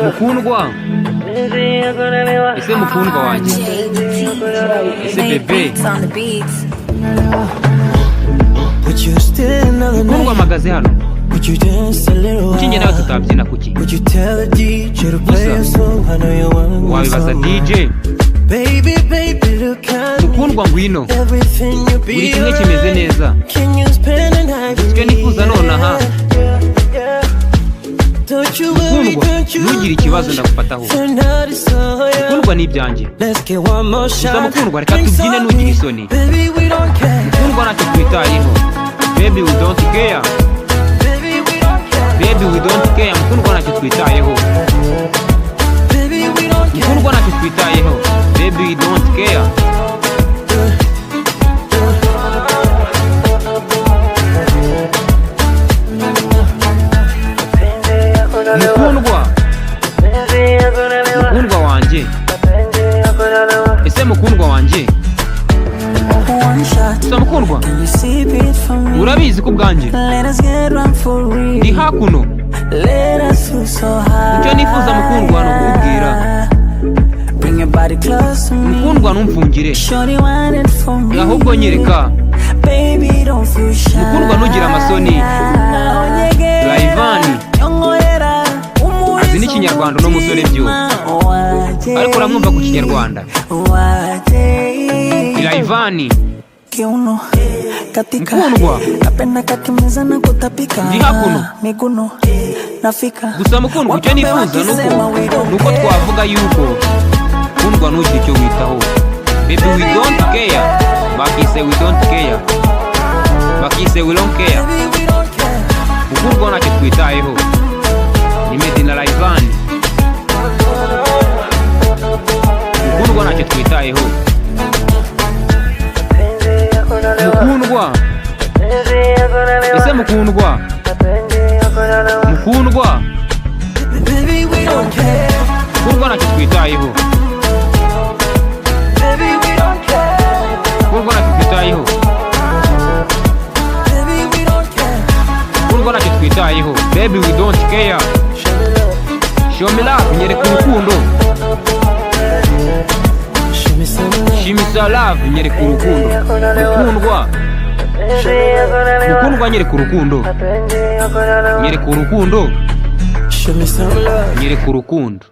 Mukundwa ese mukundwa wanjye ese bebe mukundwa mpagaze hano kuki njye nawe tutabyina kuki gusa wabibaza DJ mukundwa ngwino buri kimwe kimeze neza twe nifuza nonaha mukundwa ntugire ikibazo ndagufataho mukundwa n'ibyanjye gusa mukundwa reka tubyine ntugire isoni mukundwa ntacyo twitayeho baby we don't care baby we don't care mukundwa ntacyo twitayeho mukundwa ntacyo twitayeho baby we don't care mukundwa wanjye ese mukundwa wanjye gusa mukundwa urabizi ko ubwanjye ndi hakuno icyo nifuza mukundwa ni ukubwira mukundwa ntumfungire ahubwo nyereka mukundwa ntugire amasoni Laivani azi n'ikinyarwanda uno musore byo ariko uramwumva ku kinyarwanda Laivani mukundwa ndi hakuno gusa mukundwa icyo nifuza nuko twavuga yuko mukundwa ntugire icyo witaho baby we don't care bakise we don't care bakise we don't care mukundwa ntacyo twitayeho ni Medina Laivani mukundwa ntacyo twitayeho mukundwa ese mukundwa mukundwa ntacyo twitayeho mukundwa ntacyo twitayeho mukundwa ntacyo twitayeho baby we don't care show me love nyereka urukundo shimisa love nyereka urukundo mukundwa nyereka urukundo nyereka urukundo nyereka urukundo